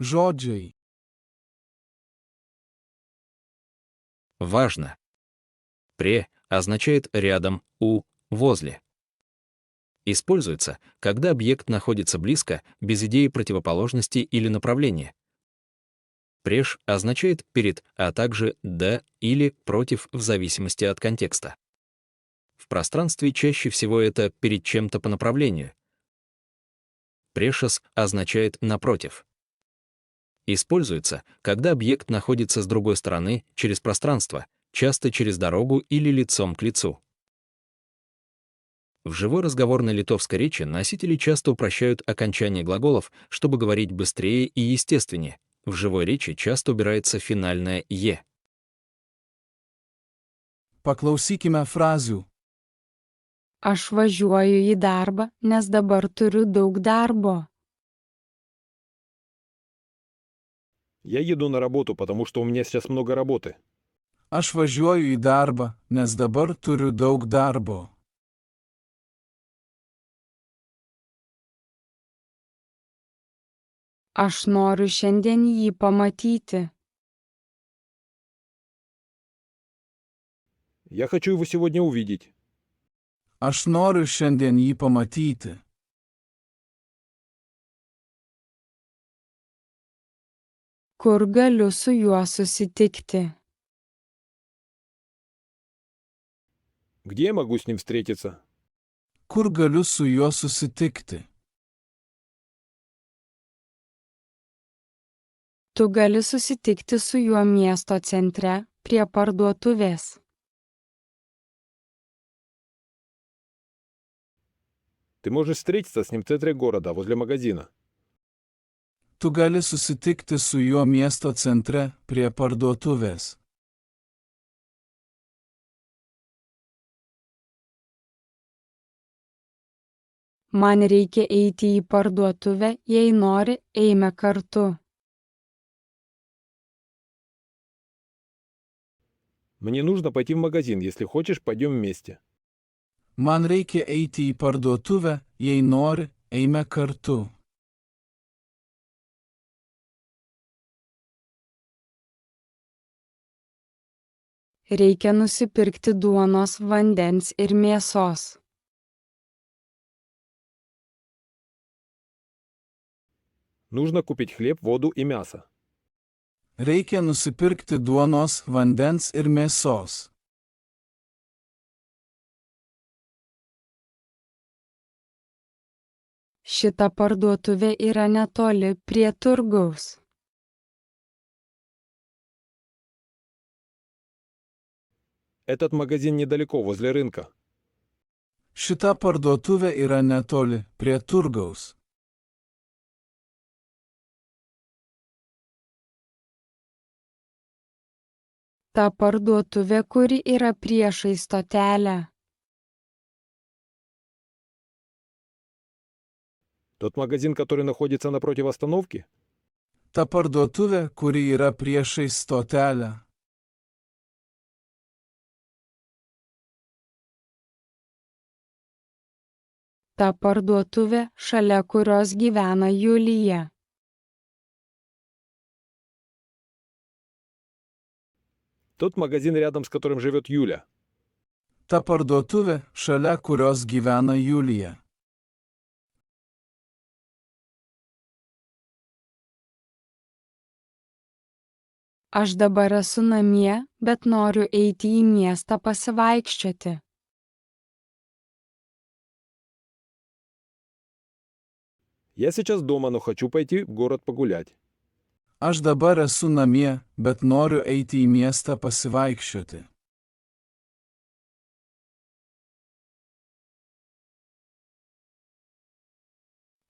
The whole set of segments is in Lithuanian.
Žodžiai. Важно. Пре означает рядом, у, возле. Используется, когда объект находится близко, без идеи противоположности или направления. Преж означает перед, а также да или против в зависимости от контекста. В пространстве чаще всего это перед чем-то по направлению. Прешес означает напротив. Используется, когда объект находится с другой стороны, через пространство, часто через дорогу или лицом к лицу. В живой разговорной литовской речи носители часто упрощают окончание глаголов, чтобы говорить быстрее и естественнее. В живой речи часто убирается финальное «е». Paklausykime frazių. Aš važiuoju į darbą, nes dabar turiu daug darbo. Я еду на работу, потому что у меня сейчас много работы. Aš važiuoju į darbą, nes dabar turiu daug darbo. Aš noriu šiandien jį pamatyti. Я хочу его сегодня увидеть. Aš noriu šiandien jį pamatyti. Kur galiu su juo susitikti? Где я могу с ним встретиться? Kur galiu su juo susitikti? Tu gali susitikti su juo miesto centre, prie parduotuvės. Ты можешь встретиться с ним в центре города, возле магазина. Tu gali susitikti su juo miesto centre, prie parduotuvės. Man reikia eiti į parduotuvę, jei nori, eime kartu. Мне нужно пойти в магазин. Если хочешь, пойдем вместе. Man reikia eiti į parduotuvę, jei nori, eime kartu. Reikia nusipirkti duonos, vandens ir mėsos. Нужно купить хлеб, воду и мясо. Reikia nusipirkti duonos, vandens ir mėsos. Šita parduotuvė yra netoli prie turgaus. Этот магазин недалеко, возле рынка. Šita parduotuvė yra netoli, prie turgaus. Ta parduotuvė, kuri yra priešais stotelę. Тот магазин, который находится напротив остановки. Ta parduotuvė, kuri yra priešais stotelę. Ta parduotuvė, šalia kurios gyvena Julija. Тот магазин, рядом с которым живет Юля. Ta parduotuvė, šalia kurios gyvena Julija. Aš dabar esu namie, bet noriu eiti į miestą pasivaikščioti. Я сейчас дома, но хочу пойти в город погулять. Aš dabar esu namie, bet noriu eiti į miestą pasivaikščioti.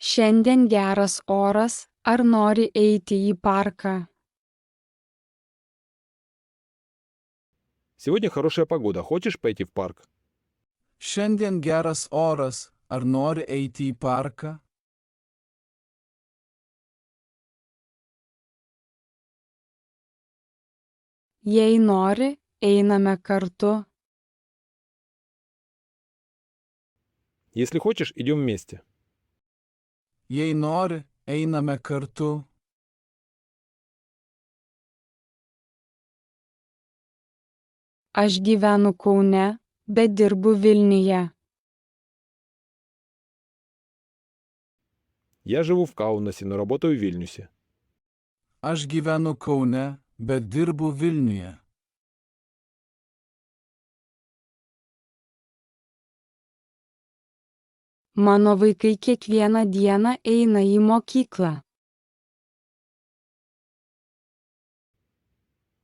Šiandien geras oras, ar nori eiti į parką? Сегодня хорошая погода. Хочешь пойти в парк? Šiandien geras oras, ar nori eiti į parką? Jei nori, einame kartu. Если хочешь, идем вместе. Jei nori, einame kartu. Aš gyvenu Kaune, bet dirbu Vilniuje. Я живу в Каунасе, но работаю в Вильнюсе. Aš gyvenu Kaune, bet dirbu Vilniuje. Mano vaikai kiekvieną dieną eina į mokyklą.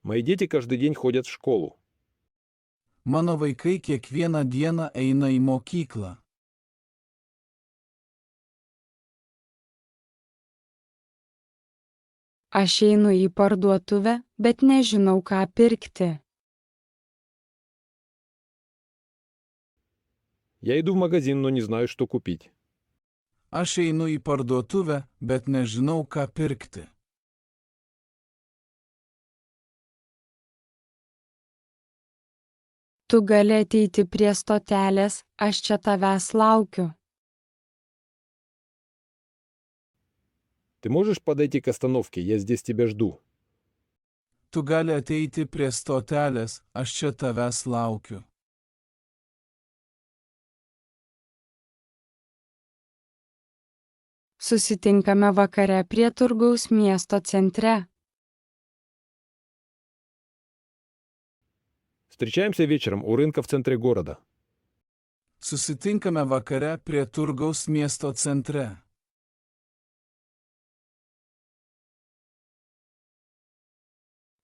Мои дети каждый день ходят в школу. Mano vaikai kiekvieną dieną eina į mokyklą. Aš einu į parduotuvę, bet nežinau, ką pirkti. Я иду в магазин, но не знаю, что купить. Aš einu į parduotuvę, bet nežinau, ką pirkti. Tu gali ateiti prie stotelės, aš čia tavęs laukiu. Ты можешь подойти к остановке, я здесь тебя жду. Tu gali ateiti prie stotelės, aš čia tavęs laukiu. Susitinkame vakare prie turgaus miesto centre. Встречаемся вечером у рынка в центре города. Susitinkame vakare prie turgaus miesto centre.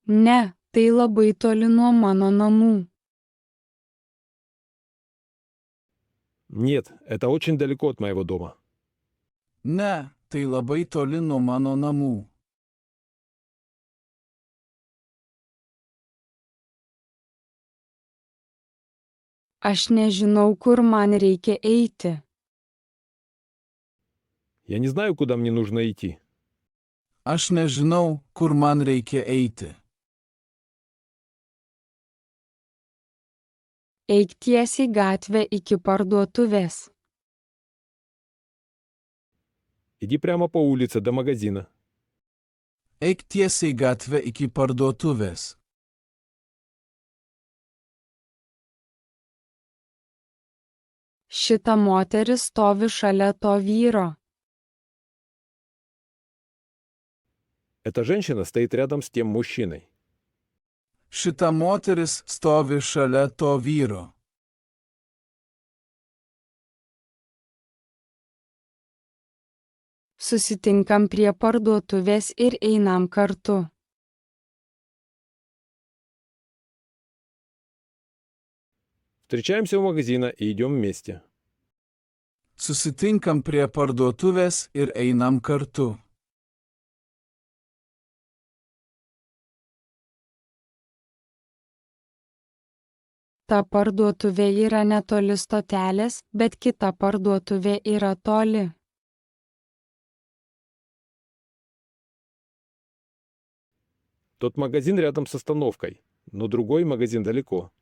Ne, tai labai toli nuo mano namų. Нет, это очень далеко от моего дома. Ne, tai labai toli nuo mano namų. Aš nežinau, kur man reikia eiti. Я не знаю, куда мне нужно идти. Aš nežinau, kur man reikia eiti. Eik tiesiai gatvę iki parduotuvės. Иди прямо по улице до магазина. Eik tiesiai gatvę iki parduotuvės. Šita moteris stovi šalia to vyro. Эта женщина стоит рядом с тем мужчиной. Šita moteris stovi šalia to vyro. Susitinkam prie parduotuvės ir einam kartu. Встречаемся у магазина и идем вместе. Susitinkam prie parduotuvės ir einam kartu. Ta parduotuvė yra netoli stotelės, bet kita parduotuvė yra toli. Тот магазин рядом с остановкой, но другой магазин далеко.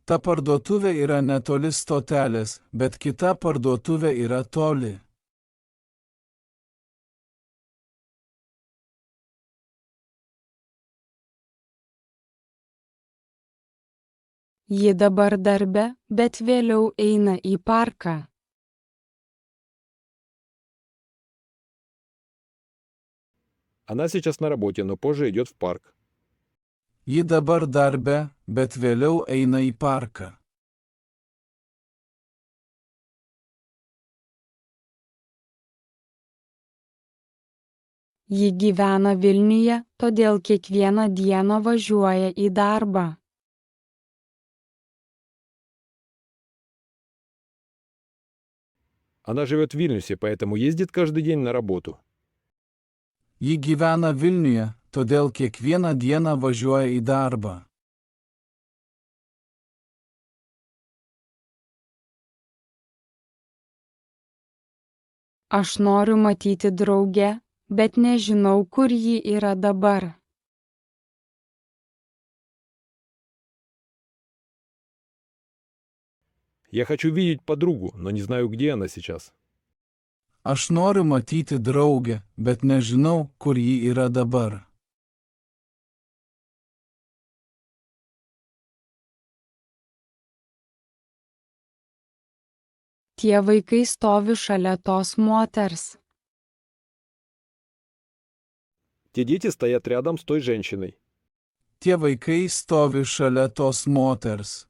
Ta parduotuvė yra netoli stotelės, bet kita parduotuvė yra toli. Ji dabar darbe, bet vėliau eina į parką. Она сейчас на работе, но позже идет в парк. Ji dabar darbe, bet vėliau eina į parką. Ji gyvena Vilniuje, todėl kiekvieną dieną važiuoja į darbą. Она живет в Вильнюсе, поэтому ездит каждый день на работу. Ji gyvena Vilniuje, todėl kiekvieną dieną važiuoja į darbą. Aš noriu matyti draugę, bet nežinau, kur ji yra dabar. Я хочу видеть подругу, но не знаю, где она сейчас. Aš noriu matyti draugę, bet nežinau, kur ji yra dabar. Tie vaikai stovi šalia tos moters. Те дети стоят рядом с той женщиной. Tie vaikai stovi šalia tos moters.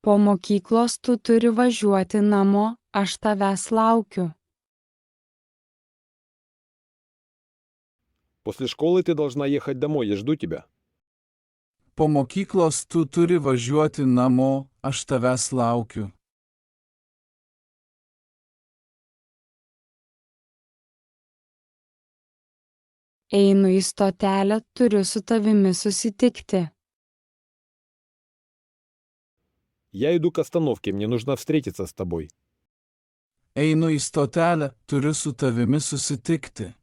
Po mokyklos tu turi važiuoti namo, aš tavęs laukiu. После школы ты должна ехать домой, я жду тебя. Po mokyklos tu turi važiuoti namo, aš tavęs laukiu. Einu į stotelę, turiu su tavimi susitikti. Я иду к остановке, мне нужно встретиться с тобой. Einu į stotelę, turiu su tavimi susitikti.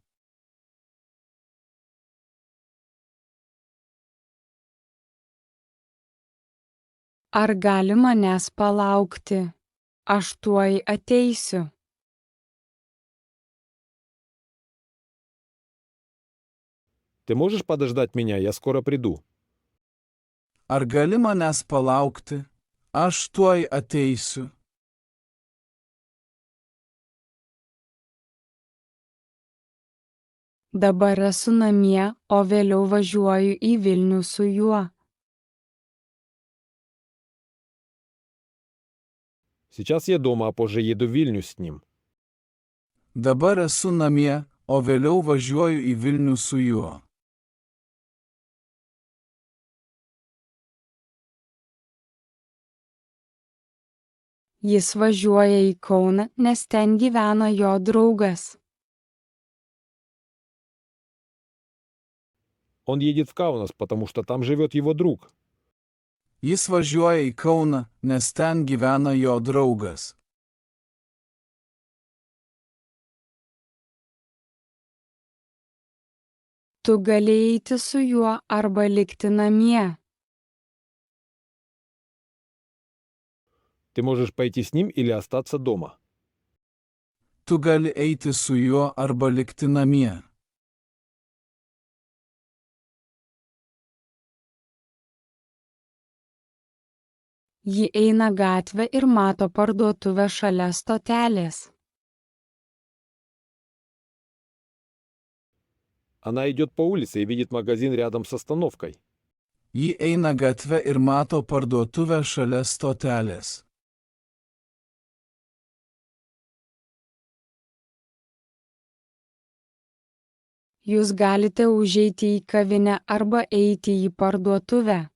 Ar gali manęs palaukti? Aš tuoj ateisiu. Ты можешь подождать меня, я скоро приду. Ar gali manęs palaukti? Aš tuoj ateisiu. Dabar esu namie, o vėliau važiuoju į Vilnių su juo. Сейчас я дома, а позже еду в Вильнюс с ним. Dabar esu namie, o vėliau važiuoju į Vilnių su juo. Jis važiuoja į Kauną, nes ten gyvena jo draugas. Он едет в Каунас, потому что там живет его друг. Jis važiuoja į Kauną, nes ten gyvena jo draugas. Tu gali eiti su juo arba likti namie. Ты можешь пойти с ним или остаться дома. Tu gali eiti su juo arba likti namie. Ji eina gatvę ir mato parduotuvę šalia stotelės. Она идет по улице и видит магазин рядом с остановкой. Ji eina gatve ir mato parduotuvę šalia stotelės. Jūs galite užeiti į kavinę arba eiti į parduotuvę.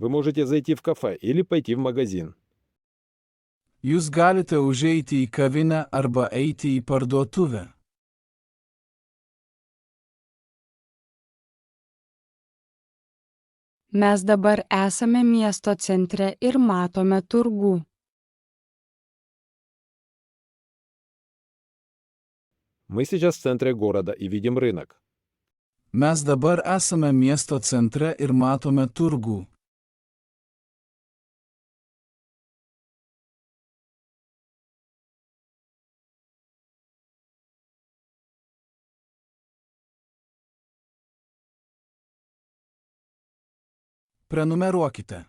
Вы можете зайти в кафе или пойти в магазин. Jūs galite užeiti į kavinę arba eiti į parduotuvę. Mes dabar esame miesto centre ir matome turgų. Мы сейчас в центре города и видим рынок. Mes dabar esame miesto centre ir matome turgų. Prenumeruokite.